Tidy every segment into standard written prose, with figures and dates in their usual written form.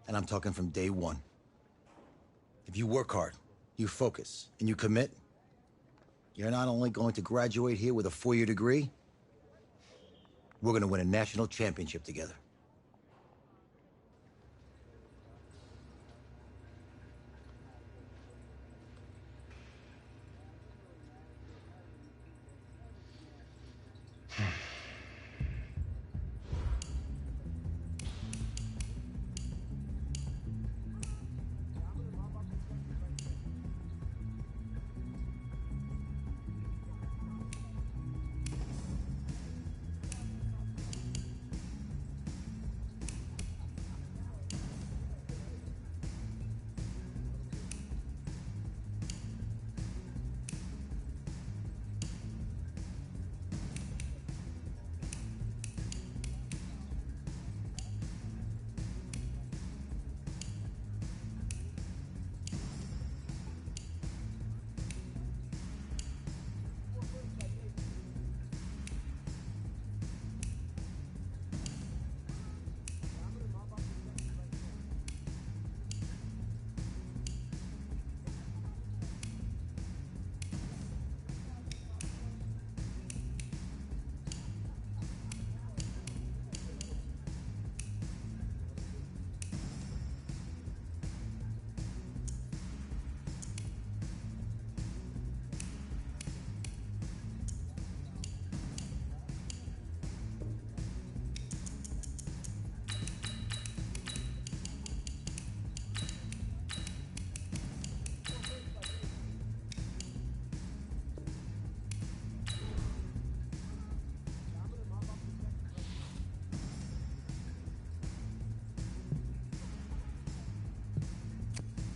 And I'm talking from day one. If you work hard, you focus, and you commit, you're not only going to graduate here with a 4-year degree, we're going to win a national championship together.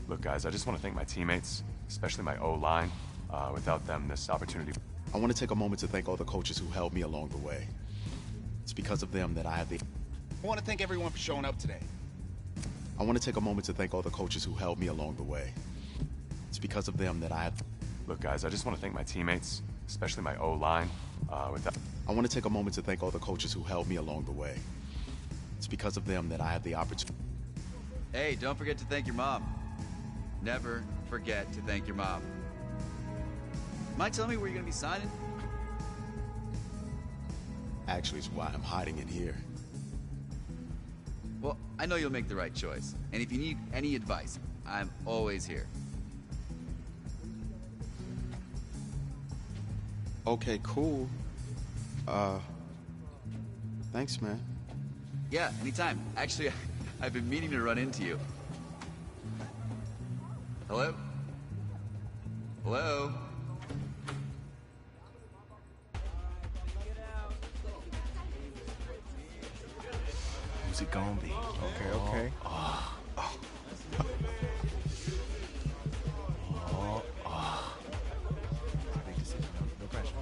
Look, guys, I just want to thank my teammates, especially my O-line. Without them, this opportunity... I want to take a moment to thank all the coaches who held me along the way. It's because of them that I have the... I want to thank everyone for showing up today. I want to take a moment to thank all the coaches who held me along the way. It's because of them that I have... Look, guys, I just want to thank my teammates, especially my O-line. Without... I want to take a moment to thank all the coaches who held me along the way. It's because of them that I have the opportunity... Hey, don't forget to thank your mom. Never forget to thank your mom. Mind telling me where you're gonna be signing? Actually, it's why I'm hiding in here. Well, I know you'll make the right choice. And if you need any advice, I'm always here. Okay, cool. Thanks, man. Yeah, anytime. Actually, I've been meaning to run into you. Hello? Hello? Who's it gonna be? Okay. Big decision, no pressure.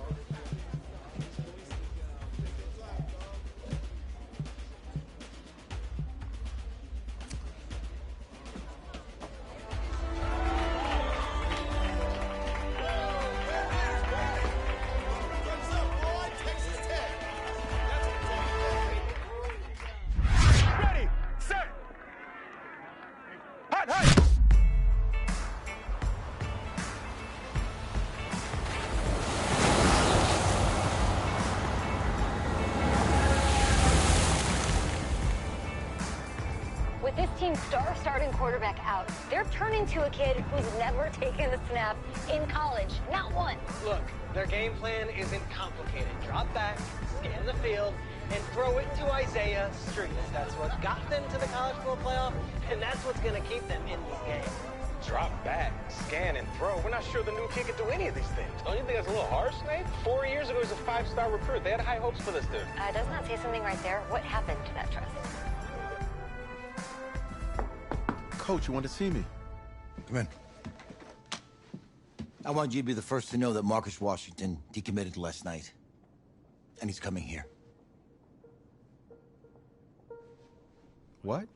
With this team's starting quarterback out, they're turning to a kid who's never taken a snap in college, not once. Look, their game plan isn't complicated. Drop back, scan the field, and throw it to Isaiah Street. That's what got them to the college football playoff, and that's what's going to keep them in this game. Drop back, scan, and throw. We're not sure the new kid can do any of these things. Don't you think that's a little harsh, Nate? 4 years ago, he was a 5-star recruit. They had high hopes for this dude. Doesn't that say something right there? What happened to that trust? Coach, you want to see me? Come in. I want you to be the first to know that Marcus Washington decommitted last night. And he's coming here. What?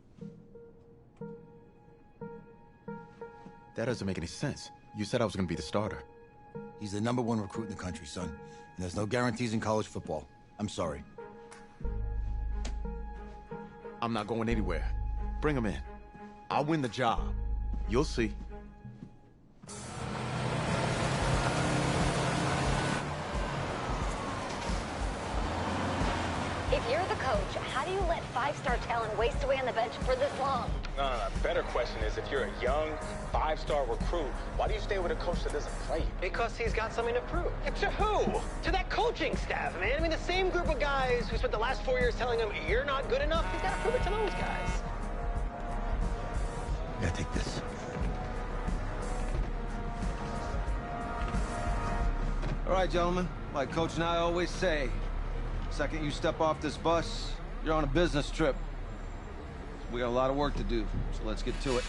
That doesn't make any sense. You said I was going to be the starter. He's the #1 recruit in the country, son. And there's no guarantees in college football. I'm sorry. I'm not going anywhere. Bring him in. I'll win the job. You'll see. If you're the coach, how do you let five-star talent waste away on the bench for this long? No. Better question is, if you're a young, five-star recruit, why do you stay with a coach that doesn't play you? Because he's got something to prove. To who? To that coaching staff, man. I mean, the same group of guys who spent the last 4 years telling him, you're not good enough, he's got to prove it to those guys. Yeah, take this. All right, gentlemen. Like Coach and I always say, second you step off this bus, you're on a business trip. We got a lot of work to do, so let's get to it.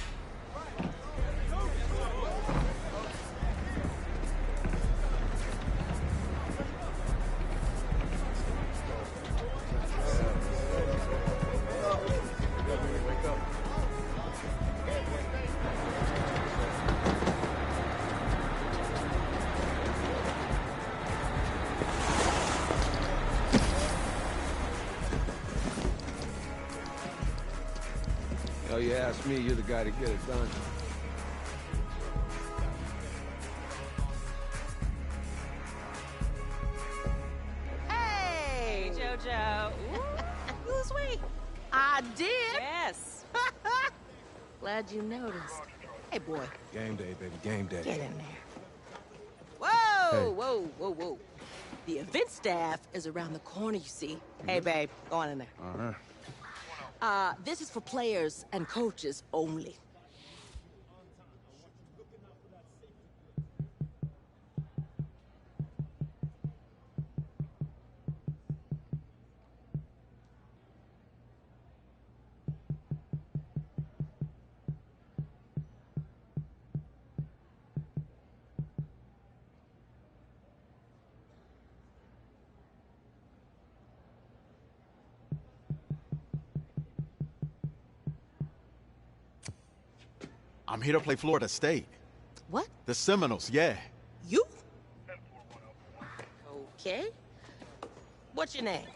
Oh, you ask me, you're the guy to get it done. Hey, JoJo. Ooh, you was sweet. I did. Yes. Glad you noticed. Hey, boy. Game day, baby, game day. Get in there. Whoa, whoa. The event staff is around the corner, you see. Hey, babe, go on in there. Uh-huh. This is for players and coaches only. I'm here to play Florida State. What? The Seminoles, yeah. You? Okay. What's your name?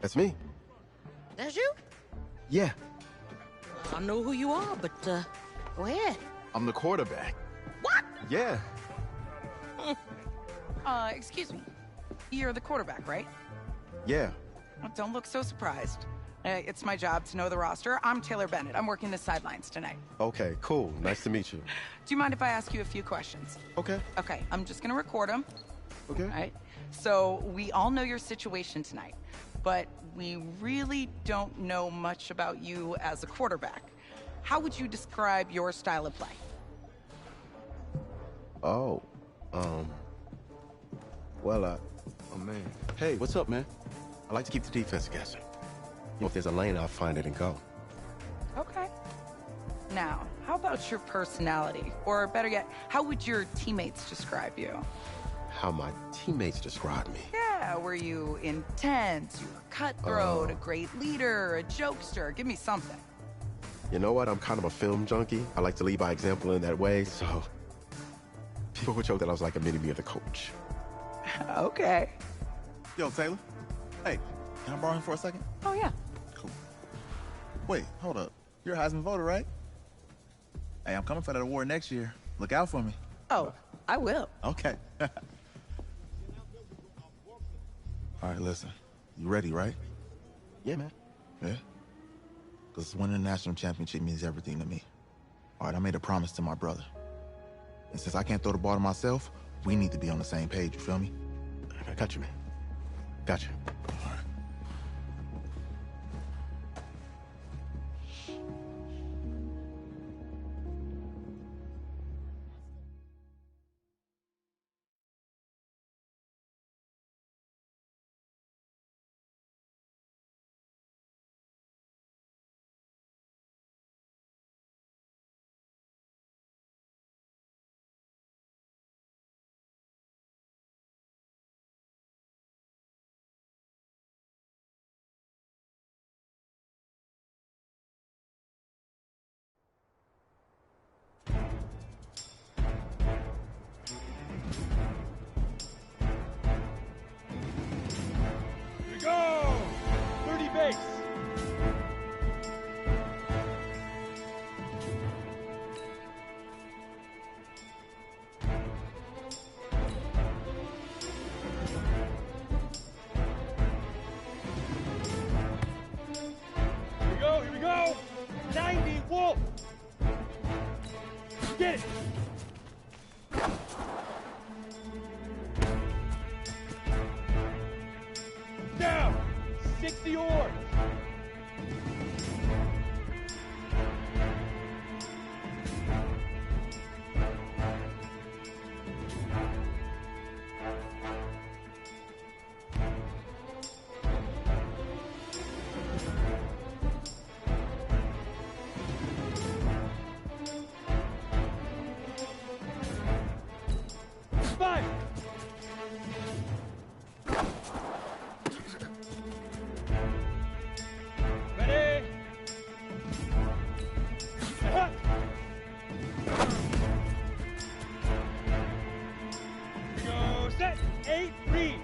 That's me. That's you? Yeah, I know who you are, but, go ahead. I'm the quarterback. What? Yeah. Excuse me. You're the quarterback, right? Yeah. Well, don't look so surprised. It's my job to know the roster. I'm Taylor Bennett. I'm working the sidelines tonight. Okay, cool. Nice to meet you. Do you mind if I ask you a few questions? Okay. Okay, I'm just gonna record them. Okay. All right? So, we all know your situation tonight, but we really don't know much about you as a quarterback. How would you describe your style of play? Oh, well, Oh, man. hey, what's up, man? I like to keep the defense guessing. You know, if there's a lane, I'll find it and go. Okay. Now, how about your personality? Or better yet, how would your teammates describe you? How my teammates describe me. Yeah, were you intense? You were cutthroat, a great leader, a jokester? Give me something. You know what? I'm kind of a film junkie. I like to lead by example in that way, so people would joke that I was like a mini-me of the coach. Okay. Yo, Taylor. Hey, can I borrow him for a second? Oh, yeah. Cool. Wait, hold up. You're a Heisman voter, right? Hey, I'm coming for that award next year. Look out for me. Oh, I will. Okay. All right, listen. You ready, right? Yeah, man. Yeah? Because winning the national championship means everything to me. All right, I made a promise to my brother. And since I can't throw the ball to myself, we need to be on the same page, you feel me? I got you, man. Got you. All right. Wolf! Get it! Down! 60 oars! Fire! Ready? Hut! Here we go, set, 8, read.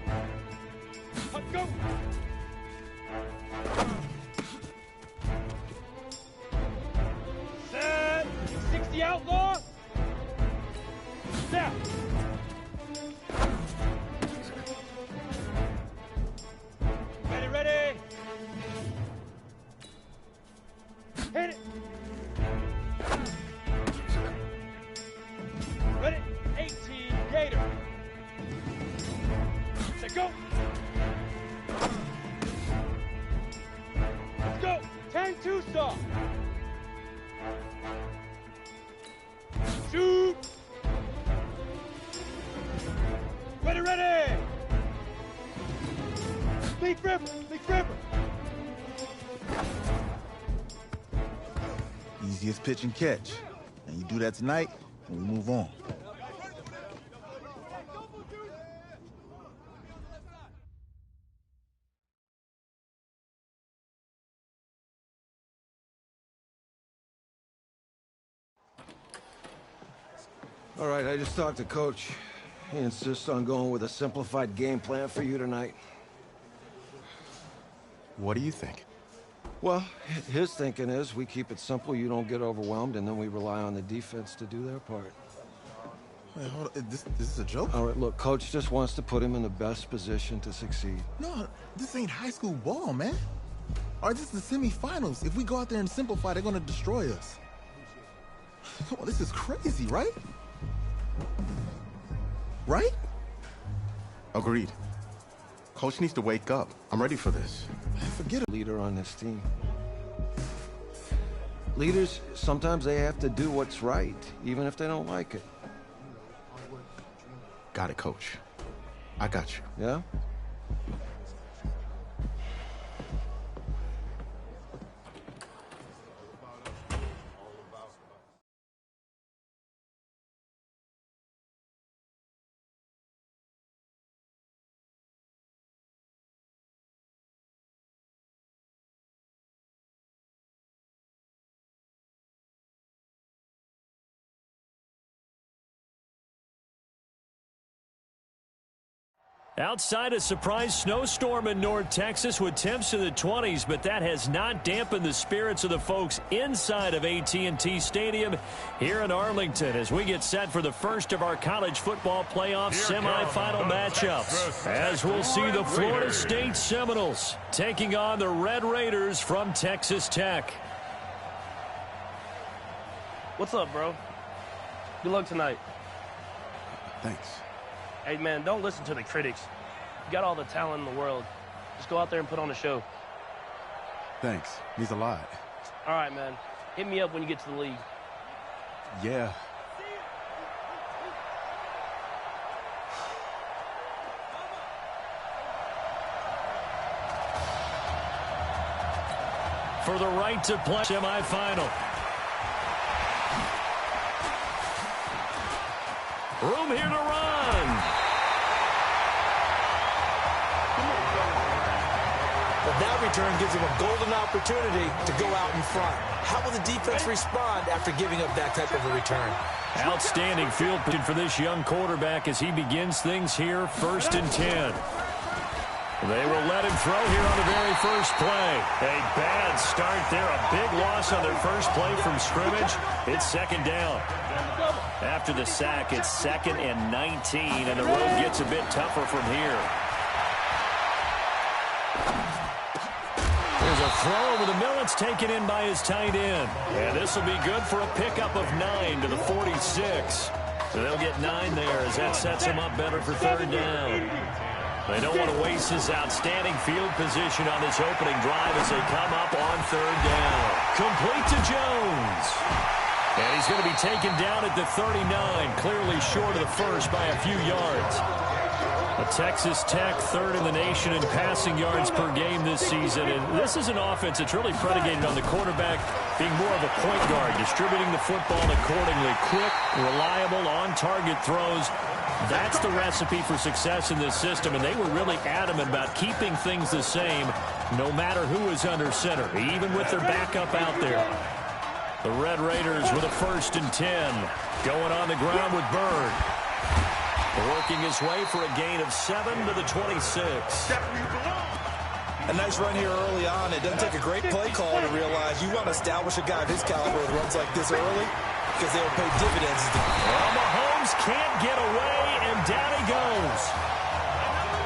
Hut, go! Set, 60 outlaw. Down. Ready, ready. Hit it. Ready, 18, Gator. Set, go. Let's go, 10-2 stop. Shoot. Ready, ready. Leaf River, Leaf River. Easiest pitch and catch. And you do that tonight, and we move on. All right, I just talked to Coach. He insists on going with a simplified game plan for you tonight. What do you think? Well, his thinking is we keep it simple, you don't get overwhelmed, and then we rely on the defense to do their part. Wait, hold on. This is a joke? All right, look, Coach just wants to put him in the best position to succeed. No, this ain't high school ball, man. All right, this is the semifinals. If we go out there and simplify, they're going to destroy us. Come on, this is crazy, right? Right? Agreed. Coach needs to wake up. I'm ready for this. Forget a leader on this team. Leaders, sometimes they have to do what's right, even if they don't like it. Got it, Coach. I got you. Yeah? Outside a surprise snowstorm in North Texas with temps in the 20s, but that has not dampened the spirits of the folks inside of AT&T Stadium here in Arlington as we get set for the first of our college football playoff semifinal matchups. As we'll see the Florida State Seminoles taking on the Red Raiders from Texas Tech. What's up, bro? Good luck tonight. Thanks. Hey, man, don't listen to the critics. You got all the talent in the world. Just go out there and put on a show. Thanks. Means a lot. All right, man. Hit me up when you get to the league. Yeah. For the right to play semifinal. Room here to run. But that return gives him a golden opportunity to go out in front. How will the defense respond after giving up that type of a return? Outstanding field position for this young quarterback as he begins things here, 1st and 10. They will let him throw here on the very first play. A bad start there, a big loss on their first play from scrimmage. It's 2nd down. After the sack, it's 2nd and 19, and the road gets a bit tougher from here. Here's a throw over the middle. It's taken in by his tight end. And this will be good for a pickup of 9 to the 46. So they'll get 9 there as that sets them up better for third down. They don't want to waste his outstanding field position on this opening drive as they come up on third down. Complete to Jones. And he's going to be taken down at the 39, clearly short of the first by a few yards. A Texas Tech third in the nation in passing yards per game this season. And this is an offense that's really predicated on the quarterback being more of a point guard, distributing the football accordingly. Quick, reliable, on-target throws. That's the recipe for success in this system, and they were really adamant about keeping things the same no matter who is under center, even with their backup out there. The Red Raiders with a 1st and 10. Going on the ground with Bird. Working his way for a gain of 7 to the 26. A nice run here early on. It doesn't take a great play call to realize you want to establish a guy of his caliber with runs like this early because they'll pay dividends. Well, Mahomes can't get away, and down he goes.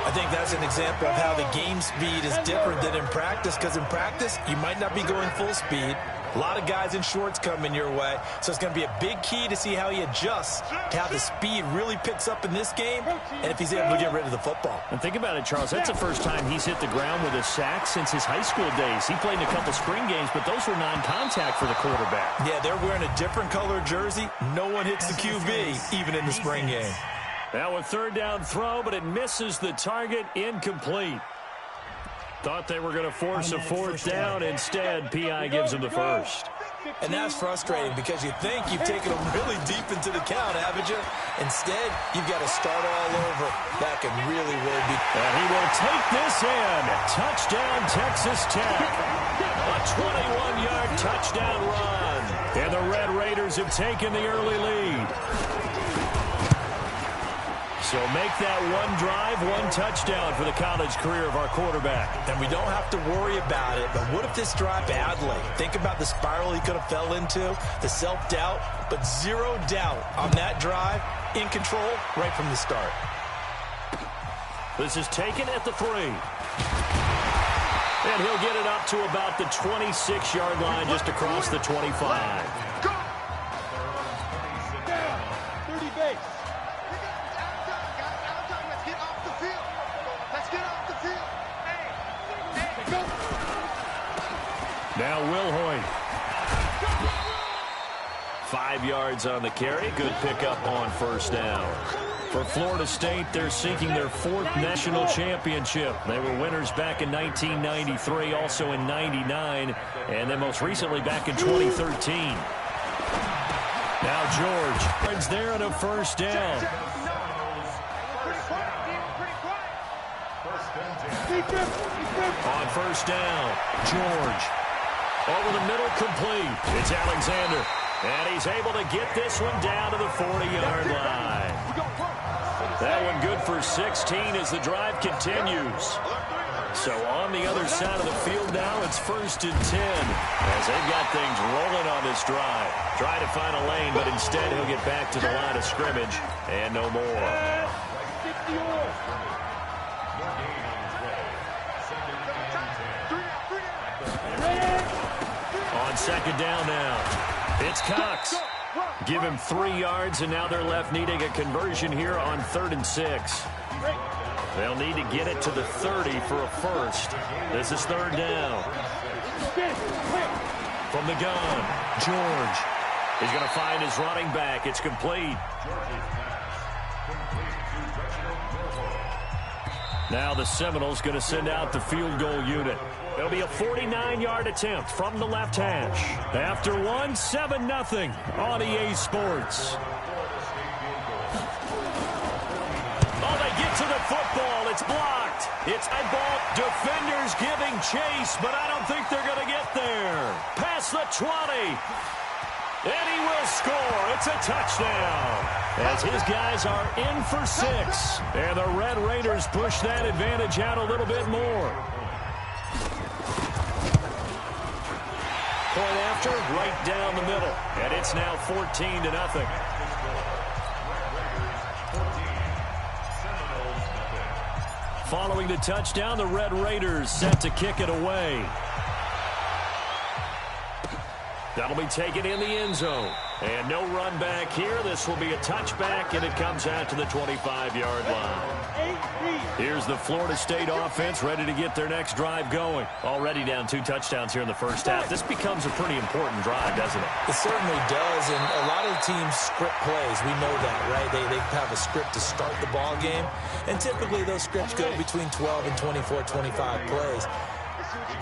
I think that's an example of how the game speed is different than in practice, because in practice, you might not be going full speed. A lot of guys in shorts coming your way, so it's going to be a big key to see how he adjusts to how the speed really picks up in this game and if he's able to get rid of the football. And think about it, Charles. That's the first time he's hit the ground with a sack since his high school days. He played in a couple spring games, but those were non-contact for the quarterback. Yeah, they're wearing a different color jersey. No one hits the QB, even in the spring game. Now a third down throw, but it misses the target. Incomplete. Thought they were going to force a 4th down. Instead, P.I. gives them the first. And that's frustrating because you think you've taken them really deep into the count, haven't you? Instead, you've got to start all over. That can really be. And he will take this in. Touchdown, Texas Tech. A 21-yard touchdown run. And the Red Raiders have taken the early lead. So make that one drive, one touchdown for the college career of our quarterback. And we don't have to worry about it, but what if this drive badly? Think about the spiral he could have fell into, the self-doubt, but zero doubt on that drive, in control right from the start. This is taken at the 3. And he'll get it up to about the 26-yard line, just across the 25. Go! 30 base. Now Will Hoyt. 5 yards on the carry. Good pickup on 1st down. For Florida State, they're seeking their 4th national championship. They were winners back in 1993, also in 99, and then most recently back in 2013. Now George. It's there on a 1st down. On 1st down, George. Over the middle, complete. It's Alexander. And he's able to get this one down to the 40-yard line. That one good for 16 as the drive continues. So on the other side of the field now, it's 1st and 10 as they've got things rolling on this drive. Try to find a lane, but instead he'll get back to the line of scrimmage and no more. On 2nd down now, it's Cox. Give him 3 yards, and now they're left needing a conversion here on 3rd and 6. They'll need to get it to the 30 for a first. This is 3rd down. From the gun, George. He's going to find his running back. It's complete. Now the Seminoles going to send out the field goal unit. It'll be a 49-yard attempt from the left hash. After 7-0 on EA Sports. Oh, they get to the football. It's blocked. It's high ball. Defenders giving chase, but I don't think they're going to get there. Past the 20. And he will score. It's a touchdown. As his guys are in for 6. And the Red Raiders push that advantage out a little bit more. Point after, right down the middle. And it's now 14-0. Following the touchdown, the Red Raiders set to kick it away. That'll be taken in the end zone. And no run back here. This will be a touchback, and it comes out to the 25-yard line. Here's the Florida State offense ready to get their next drive going. Already down 2 touchdowns here in the first half. This becomes a pretty important drive, doesn't it? It certainly does, and a lot of teams script plays. We know that, right? They have a script to start the ball game, and typically those scripts go between 12 and 24, 25 plays.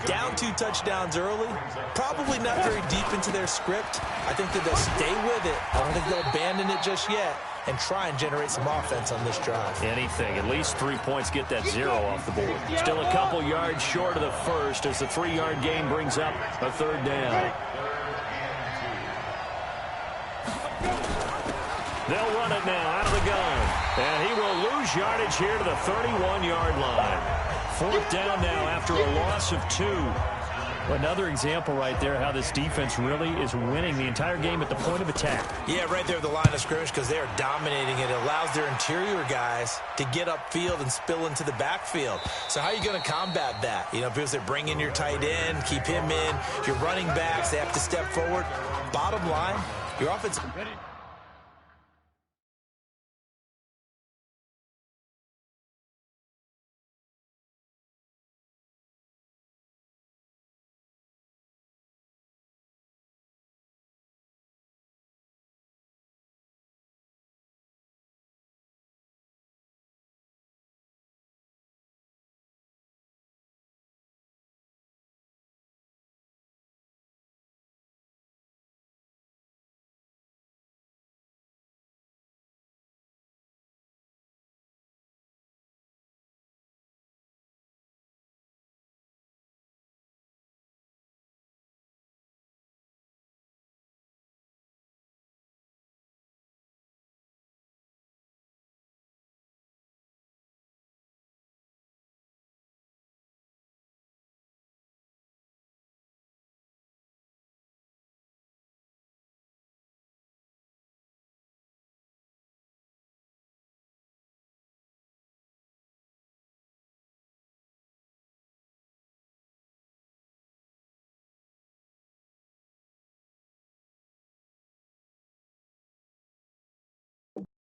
Down 2 touchdowns early, probably not very deep into their script. I think that they'll stay with it. I don't think they'll abandon it just yet and try and generate some offense on this drive. Anything, at least 3 points, get that 0 off the board. Still a couple yards short of the first as the 3-yard gain brings up a 3rd down. They'll run it now out of the gun. And he will lose yardage here to the 31-yard line. 4th down now after a loss of 2. Another example right there how this defense really is winning the entire game at the point of attack. Yeah, right there at the line of scrimmage because they are dominating it. It allows their interior guys to get upfield and spill into the backfield. So how are you going to combat that? You know, because they bring in your tight end, keep him in. Your running backs, they have to step forward. Bottom line, your offense...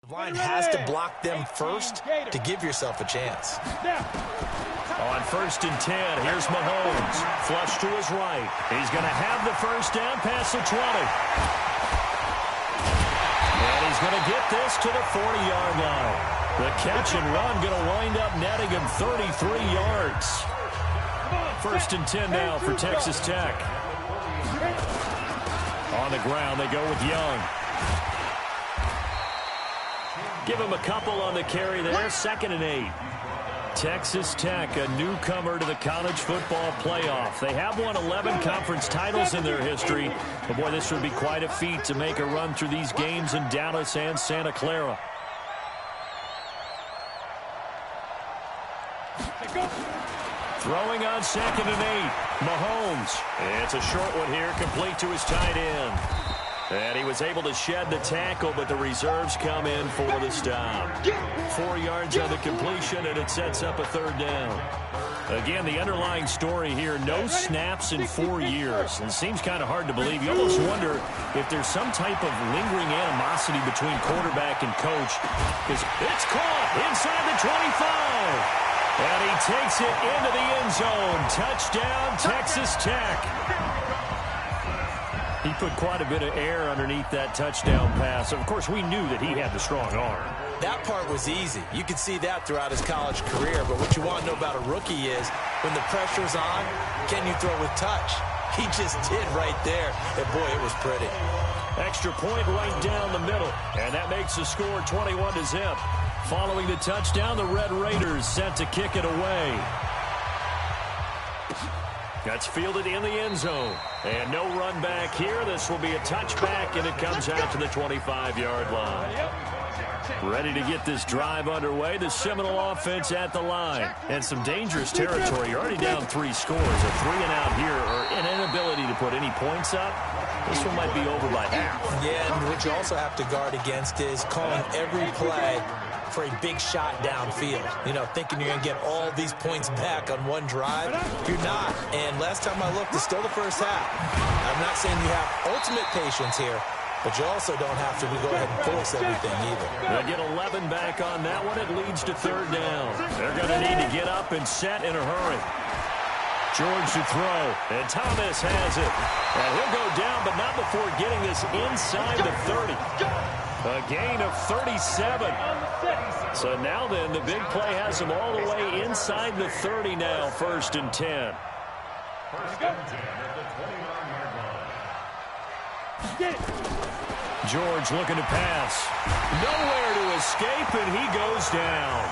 line has to block them first to give yourself a chance. On 1st and 10, here's Mahomes. Flush to his right. He's going to have the first down past the 20. And he's going to get this to the 40-yard line. The catch and run going to wind up netting him 33 yards. 1st and 10 now for Texas Tech. On the ground, they go with Young. Give him a couple on the carry there. 2nd and 8. Texas Tech, a newcomer to the college football playoff. They have won 11 conference titles in their history. But, boy, this would be quite a feat to make a run through these games in Dallas and Santa Clara. Throwing on 2nd and 8. Mahomes. It's a short one here, complete to his tight end. And he was able to shed the tackle, but the reserves come in for the stop. 4 yards on the completion, and it sets up a 3rd down. Again, the underlying story here, no snaps in 4 years. It seems kind of hard to believe. You almost wonder if there's some type of lingering animosity between quarterback and coach. Because it's caught inside the 25. And he takes it into the end zone. Touchdown, Texas Tech. He put quite a bit of air underneath that touchdown pass. Of course, we knew that he had the strong arm. That part was easy. You could see that throughout his college career. But what you want to know about a rookie is when the pressure's on, can you throw with touch? He just did right there. And, boy, it was pretty. Extra point right down the middle. And that makes the score 21-0. Following the touchdown, the Red Raiders set to kick it away. That's fielded in the end zone. And no run back here. This will be a touchback, and it comes out to the 25-yard line. Ready to get this drive underway. The Seminole offense at the line. And some dangerous territory. You're already down 3 scores. A 3-and-out here, or an inability to put any points up. This one might be over by half. Yeah, and what you also have to guard against is calling every play for a big shot downfield. You know, thinking you're going to get all these points back on one drive. You're not. And last time I looked, it's still the first half. I not saying you have ultimate patience here, but you also don't have to go ahead and force everything either. They'll get 11 back on that one. It leads to third down. They're going to need to get up and set in a hurry. George to throw, and Thomas has it. And he'll go down, but not before getting this inside the 30. A gain of 37. So now then, the big play has him all the way inside the 30 now, 1st and 10. George looking to pass. Nowhere to escape, and he goes down.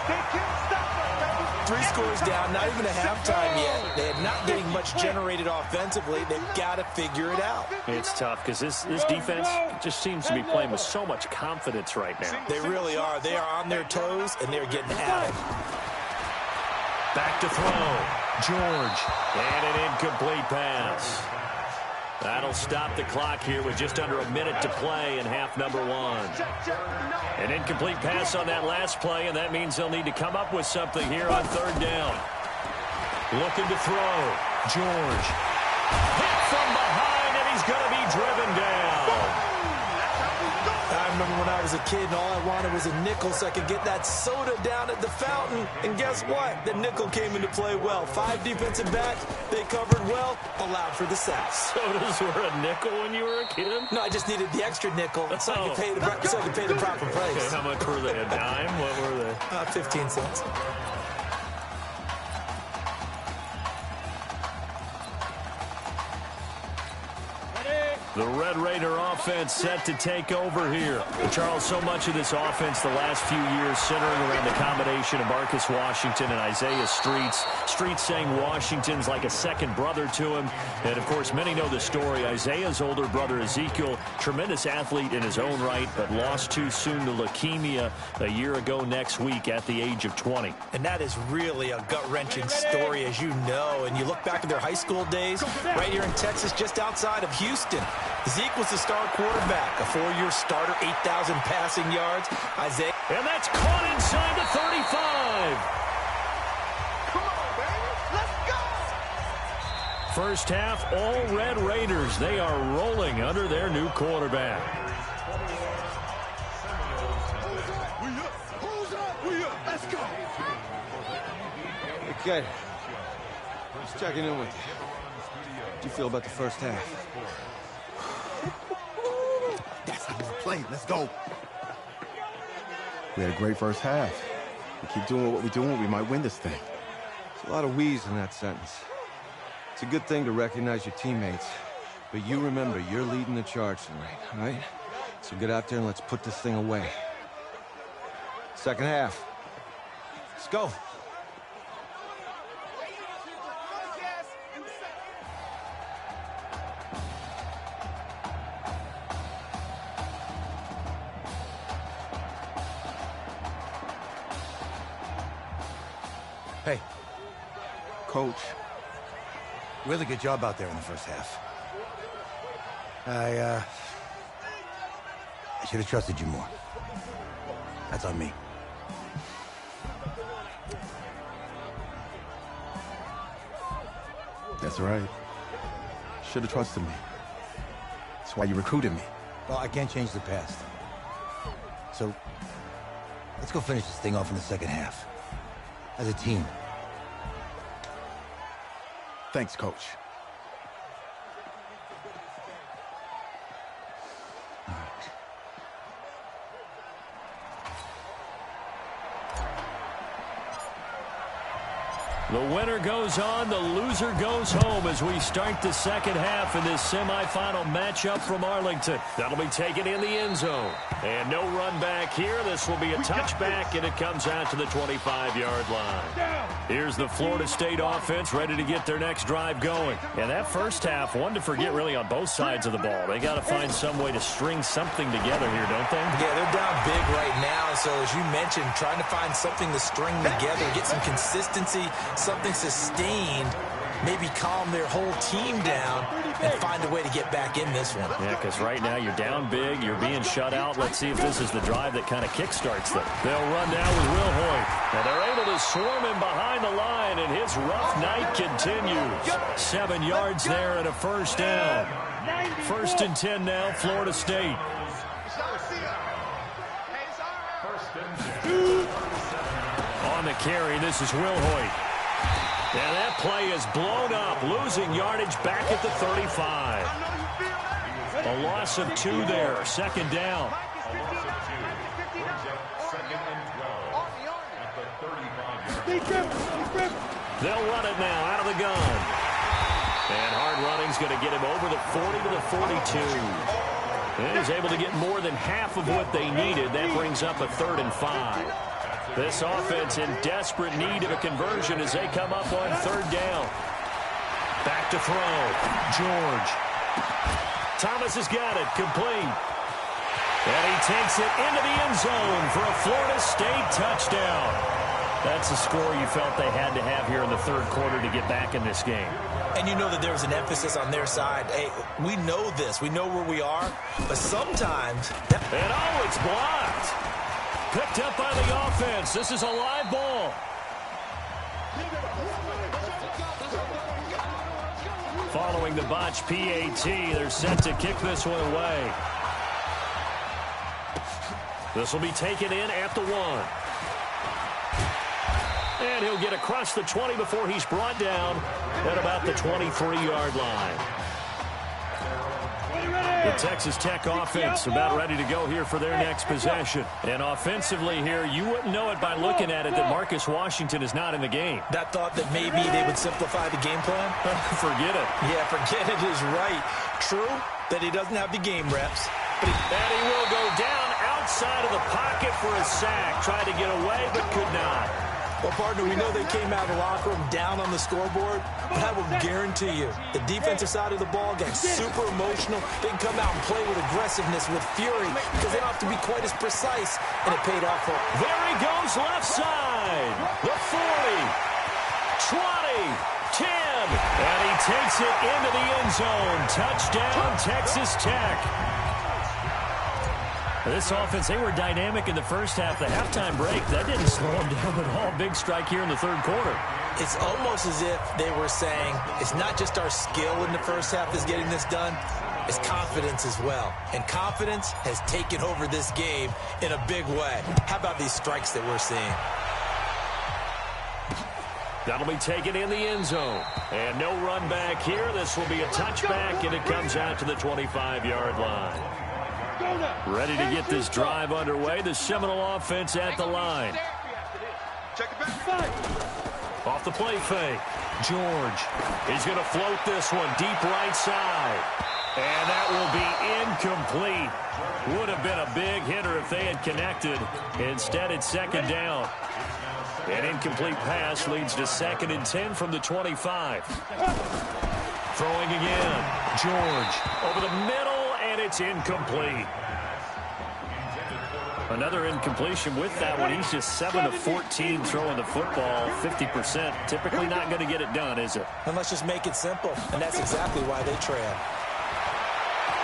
3 scores down, not even a halftime yet. They are not getting much generated offensively. They've got to figure it out. It's tough because this defense just seems to be playing with so much confidence right now. They really are. They are on their toes, and they're getting at it. Back to throw. George. And an incomplete pass. That'll stop the clock here with just under a minute to play in half number 1. An incomplete pass on that last play, and that means they'll need to come up with something here on third down. Looking to throw. George. Hit from behind, and he's going to be driven down. I remember when I was a kid and all I wanted was a nickel so I could get that soda down at the fountain. And guess what? The nickel came into play well. 5 defensive backs, they covered well, allowed for the sack. Sodas were a nickel when you were a kid? No, I just needed the extra nickel so I could pay the proper price. Okay, how much were they? A dime? What were they? 15 cents. The Red Raider offense set to take over here. Charles, so much of this offense the last few years centering around the combination of Marcus Washington and Isaiah Streets. Streets saying Washington's like a second brother to him. And, of course, many know the story. Isaiah's older brother, Ezekiel, tremendous athlete in his own right, but lost too soon to leukemia a year ago next week at the age of 20. And that is really a gut-wrenching story, as you know. And you look back at their high school days right here in Texas, just outside of Houston. Zeke was the star quarterback, a 4-year starter, 8,000 passing yards. Isaiah. And that's caught inside the 35. Come on, baby. Let's go. First half, all Red Raiders. They are rolling under their new quarterback. Let's go. Hey, kid. Just checking in with you. How'd you feel about the first half? That's how we play. Let's go. We had a great first half. We keep doing what we're doing, we might win this thing. There's a lot of wheeze in that sentence. It's a good thing to recognize your teammates, but you remember you're leading the charge tonight, all right? So get out there and let's put this thing away. Second half. Let's go. Hey. Coach. Really good job out there in the first half. I should have trusted you more. That's on me. That's right. Should have trusted me. That's why you recruited me. Well, I can't change the past. So, let's go finish this thing off in the second half. As a team. Thanks, Coach. The winner goes on, the loser goes home as we start the second half in this semifinal matchup from Arlington. That'll be taken in the end zone. And no run back here. This will be a touchback, and it comes out to the 25-yard line. Here's the Florida State offense ready to get their next drive going. And that first half, one to forget really on both sides of the ball. They got to find some way to string something together here, don't they? Yeah, they're down big right now. So as you mentioned, trying to find something to string together, get some consistency, something sustained. maybe calm their whole team down and find a way to get back in this one. Yeah, because right now you're down big, you're being shut out. Let's see if this is the drive that kind of kickstarts them. They'll run now with Will Hoyt. And they're able to swarm him behind the line, and his rough night continues. 7 yards there and a first down. 1st and 10 now, Florida State. On the carry, this is Will Hoyt. And that play is blown up, losing yardage back at the 35. A loss of 2 there, 2nd down. They'll run it now out of the gun. And hard running's going to get him over the 40 to the 42. And he's able to get more than half of what they needed. That brings up a 3rd and 5. This offense in desperate need of a conversion as they come up on 3rd down. Back to throw. George. Thomas has got it. Complete. And he takes it into the end zone for a Florida State touchdown. That's a score you felt they had to have here in the 3rd quarter to get back in this game. And you know that there was an emphasis on their side. Hey, we know this. We know where we are. But sometimes... And oh, it's blocked. Picked up by the offense. This is a live ball. Following the botch PAT, they're set to kick this one away. This will be taken in at the 1. And he'll get across the 20 before he's brought down at about the 23-yard line. The Texas Tech offense about ready to go here for their next possession. And offensively here, you wouldn't know it by looking at it that Marcus Washington is not in the game. That thought that maybe they would simplify the game plan? Forget it. Yeah, forget it is right. True that he doesn't have the game reps. And he will go down outside of the pocket for a sack. Tried to get away, but could not. Well, partner, we know they came out of the locker room down on the scoreboard, but I will guarantee you the defensive side of the ball game, super emotional. They can come out and play with aggressiveness, with fury, because they don't have to be quite as precise, and it paid off for them. There he goes left side. The 40, 20, 10, and he takes it into the end zone. Touchdown, Texas Tech. This offense, they were dynamic in the first half. The halftime break, that didn't slow them down at all. Big strike here in the 3rd quarter. It's almost as if they were saying, it's not just our skill in the first half that's getting this done, it's confidence as well. And confidence has taken over this game in a big way. How about these strikes that we're seeing? That'll be taken in the end zone. And no run back here. This will be a touchback, and it comes out to the 25-yard line. Ready to get this drive underway. The Seminole offense at the line. Off the play fake. George. He's going to float this one deep right side. And that will be incomplete. Would have been a big hitter if they had connected. Instead, it's 2nd down. An incomplete pass leads to 2nd and 10 from the 25. Throwing again. George over the middle, and it's incomplete. Another incompletion with that one. He's just 7 of 14 throwing the football, 50%. Typically not going to get it done, is it? And let's just make it simple, and that's exactly why they trail.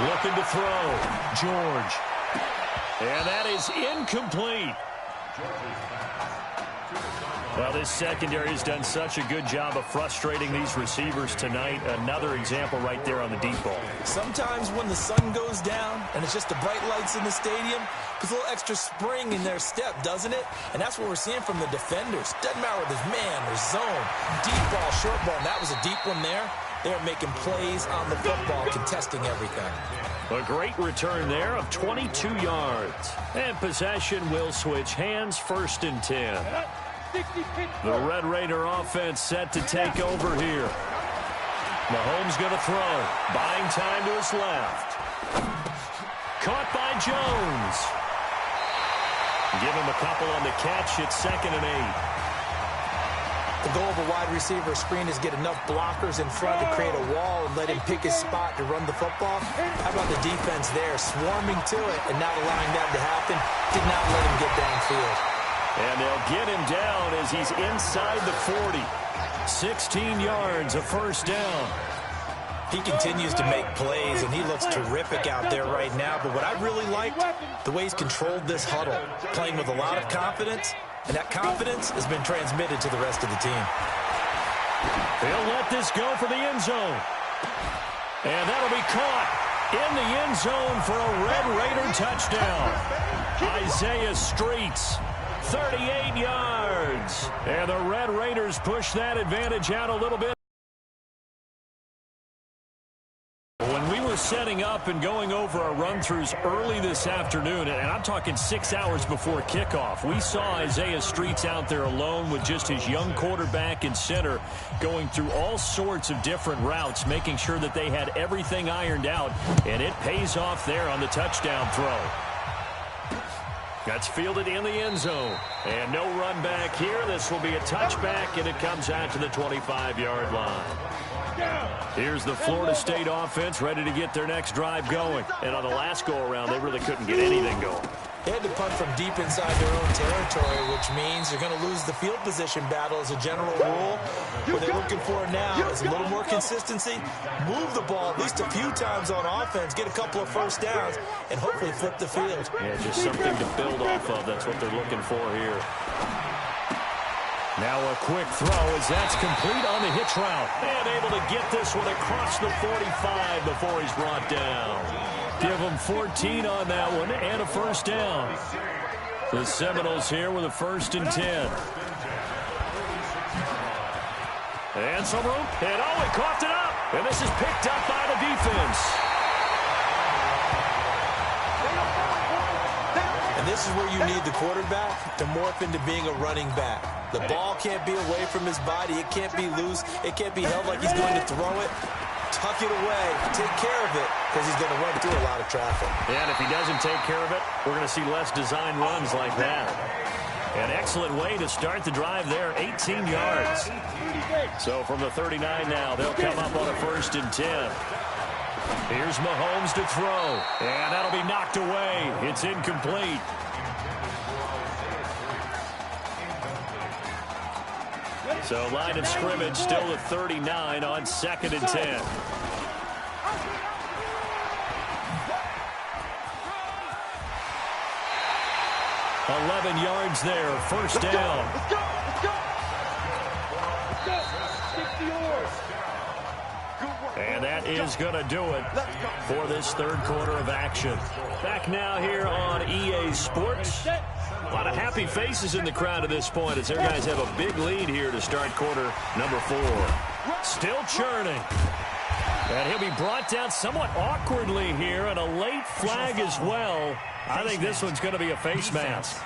Looking to throw. George. And that is incomplete. Well, this secondary has done such a good job of frustrating these receivers tonight. Another example right there on the deep ball. Sometimes when the sun goes down and it's just the bright lights in the stadium, there's a little extra spring in their step, doesn't it? And that's what we're seeing from the defenders. Doesn't matter whether it's man or zone, deep ball, short ball. And that was a deep one there. They're making plays on the football, contesting everything. A great return there of 22 yards. And possession will switch hands, 1st and 10. The Red Raider offense set to take over here. Mahomes going to throw. Buying time to his left. Caught by Jones. Give him a couple on the catch. It's 2nd and 8. The goal of a wide receiver screen is get enough blockers in front to create a wall and let him pick his spot to run the football. How about the defense there, swarming to it and not allowing that to happen? Did not let him get downfield. And they'll get him down as he's inside the 40. 16 yards, a first down. He continues to make plays, and he looks terrific out there right now. But what I really liked, the way he's controlled this huddle, playing with a lot of confidence, and that confidence has been transmitted to the rest of the team. They'll let this go for the end zone. And that'll be caught in the end zone for a Red Raider touchdown. Isaiah Streets, 38 yards. And the Red Raiders push that advantage out a little bit. When we were setting up and going over our run-throughs early this afternoon, and I'm talking 6 hours before kickoff, we saw Isaiah Streets out there alone with just his young quarterback and center going through all sorts of different routes, making sure that they had everything ironed out, and it pays off there on the touchdown throw. That's fielded in the end zone. And no run back here. This will be a touchback, and it comes out to the 25-yard line. Here's the Florida State offense ready to get their next drive going. And on the last go-around, they really couldn't get anything going. They had to punt from deep inside their own territory, which means they're going to lose the field position battle as a general rule. What they're looking for now is a little more consistency, move the ball at least a few times on offense, get a couple of first downs, and hopefully flip the field. Yeah, just something to build off of. That's what they're looking for here. Now a quick throw as that's complete on the hitch route. And able to get this one across the 45 before he's brought down. Give him 14 on that one and a first down. The Seminoles here with a 1st and 10. And some room. And oh, he coughed it up. And this is picked up by the defense. And this is where you need the quarterback to morph into being a running back. The ball can't be away from his body. It can't be loose. It can't be held like he's going to throw it. Tuck it away. Take care of it because he's going to run through a lot of traffic. And if he doesn't take care of it, we're going to see less design runs like that. An excellent way to start the drive there, 18 yards. So from the 39 now, they'll come up on a 1st and 10. Here's Mahomes to throw, and that'll be knocked away. It's incomplete. So line of scrimmage still at 39 on 2nd and 10. $11 yards there, first down. Let's go! And that is going to do it for this 3rd quarter of action. Back now here on EA Sports. A lot of happy faces in the crowd at this point as their guys have a big lead here to start quarter number 4. Still churning. And he'll be brought down somewhat awkwardly here, and a late flag as well. I think this one's going to be a face mask.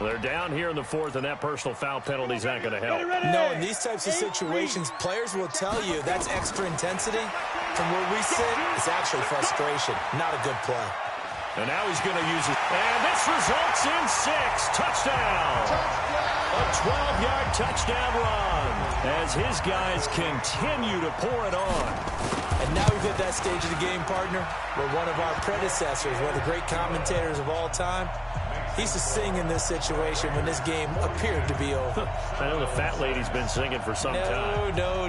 They're down here in the 4th, and that personal foul penalty is not going to help. No, in these types of situations, players will tell you that's extra intensity. From where we sit, it's actually frustration. Not a good play. And now he's going to use it. And this results in 6. Touchdown. A 12-yard touchdown run as his guys continue to pour it on. And now we've hit that stage of the game, partner, where one of our predecessors, one of the great commentators of all time, he used to sing in this situation when this game appeared to be over. I know the fat lady's been singing for some time. No,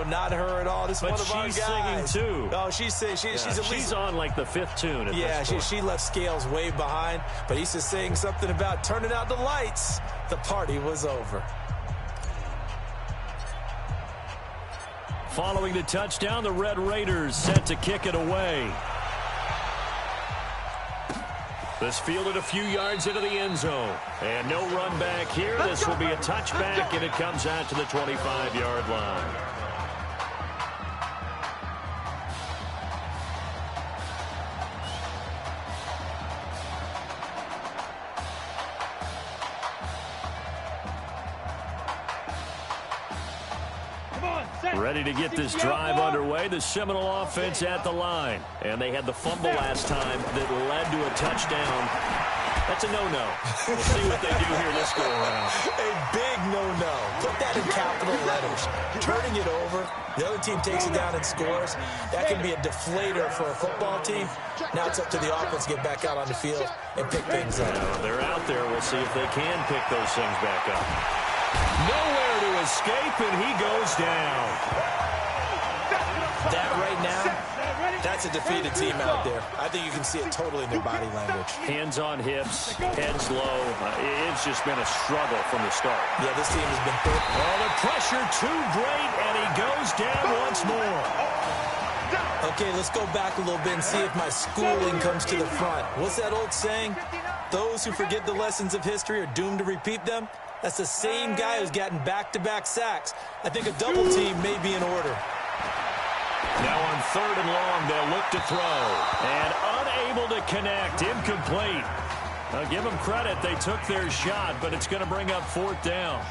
not her at all. This is one of our guys. But she's singing, too. Oh, she's on like the 5th tune at this point. She left Scales way behind, but he used to sing something about turning out the lights. The party was over. Following the touchdown, the Red Raiders set to kick it away. This fielded a few yards into the end zone. And no run back here. This will be a touchback, and it comes out to the 25-yard line. Ready to get this drive underway. The Seminole offense at the line. And they had the fumble last time that led to a touchdown. That's a no-no. We'll see what they do here this go-around. A big no-no. Put that in capital letters. Turning it over, the other team takes it down and scores. That can be a deflator for a football team. Now it's up to the offense to get back out on the field and pick things up. Now, they're out there. We'll see if they can pick those things back up. Nowhere to escape, and he goes down. That right now, that's a defeated team out there. I think you can see it totally in their body language. Hands on hips, heads low. It's just been a struggle from the start. Yeah, this team has been through. Oh, the pressure too great, and he goes down once more. Okay, let's go back a little bit and see if my schooling comes to the front. What's that old saying? Those who forget the lessons of history are doomed to repeat them. That's the same guy who's gotten back-to-back sacks. I think a double team may be in order. Now on 3rd and long, they'll look to throw. And unable to connect, incomplete. I'll give them credit, they took their shot, but it's going to bring up 4th down.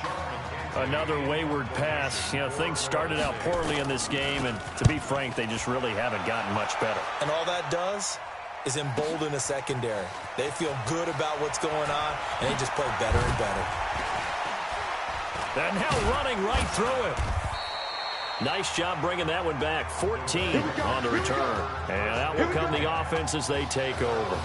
Another wayward pass. You know, things started out poorly in this game, and to be frank, they just really haven't gotten much better. And all that does is embolden the secondary. They feel good about what's going on, and they just play better and better. And now running right through it. Nice job bringing that one back. 14 on the return. And out will come the offense as they take over.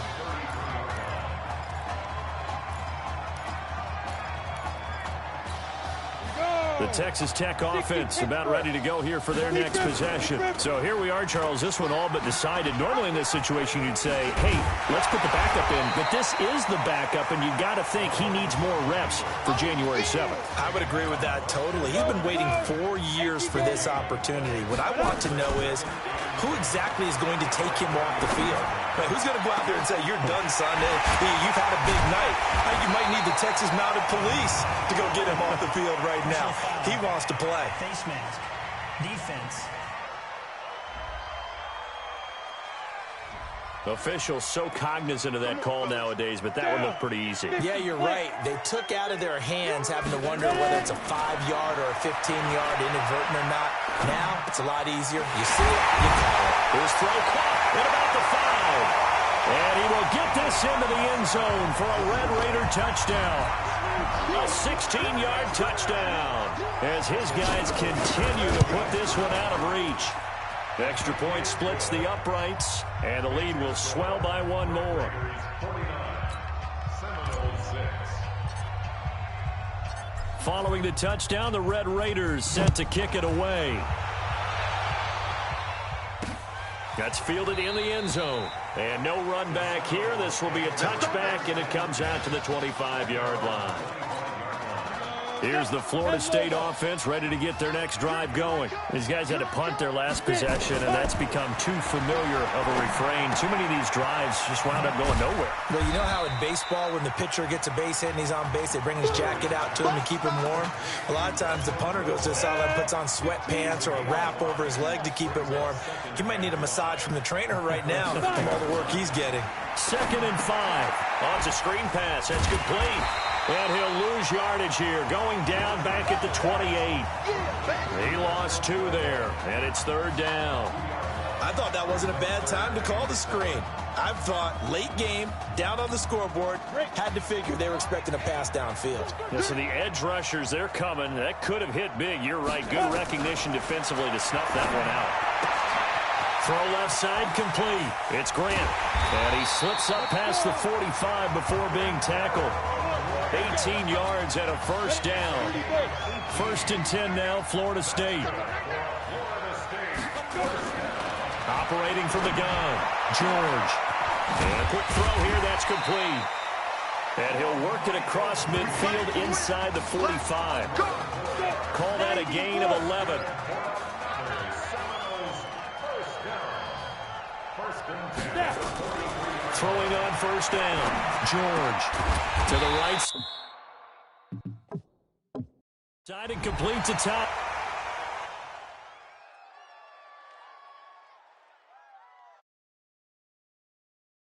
The Texas Tech offense about ready to go here for their next possession. So here we are, Charles. This one all but decided. Normally in this situation you'd say, hey, let's put the backup in. But this is the backup, and you got to think he needs more reps for January 7th. I would agree with that totally. He's been waiting 4 years for this opportunity. What I want to know is who exactly is going to take him off the field? Right, who's going to go out there and say, you're done, son. You've had a big night. You might need the Texas Mounted Police to go get him off the field right now. He wants to play. Face mask. Defense. Officials so cognizant of that call nowadays, but that one looked pretty easy. Yeah, you're right. They took out of their hands having to wonder whether it's a 5-yard or a 15-yard inadvertent or not. Now, it's a lot easier. You see it, you call it. His throw caught. What about the foul? And he will get this into the end zone for a Red Raider touchdown. A 16-yard touchdown as his guys continue to put this one out of reach. Extra point splits the uprights, and the lead will swell by one more. Following the touchdown, the Red Raiders set to kick it away. That's fielded in the end zone. And no run back here. This will be a touchback, and it comes out to the 25-yard line. Here's the Florida State offense ready to get their next drive going. These guys had to punt their last possession, and that's become too familiar of a refrain. Too many of these drives just wound up going nowhere. Well, you know how in baseball when the pitcher gets a base hit and he's on base, they bring his jacket out to him to keep him warm? A lot of times the punter goes to the sideline, puts on sweatpants or a wrap over his leg to keep it warm. He might need a massage from the trainer right now from all the work he's getting. 2nd and 5. On to screen pass. That's complete. And he'll lose yardage here, going down back at the 28. He lost 2 there, and it's 3rd down. I thought that wasn't a bad time to call the screen. I thought late game, down on the scoreboard, had to figure they were expecting a pass downfield. Yeah, so the edge rushers, they're coming. That could have hit big. You're right. Good recognition defensively to snuff that one out. Throw left side complete. It's Grant. And he slips up past the 45 before being tackled. 18 yards and a 1st down. 1st and 10 now, Florida State. Operating from the gun, George. And a quick throw here, that's complete. And he'll work it across midfield inside the 45. Call that a gain of 11. Throwing on 1st down, George to the right side and complete to top.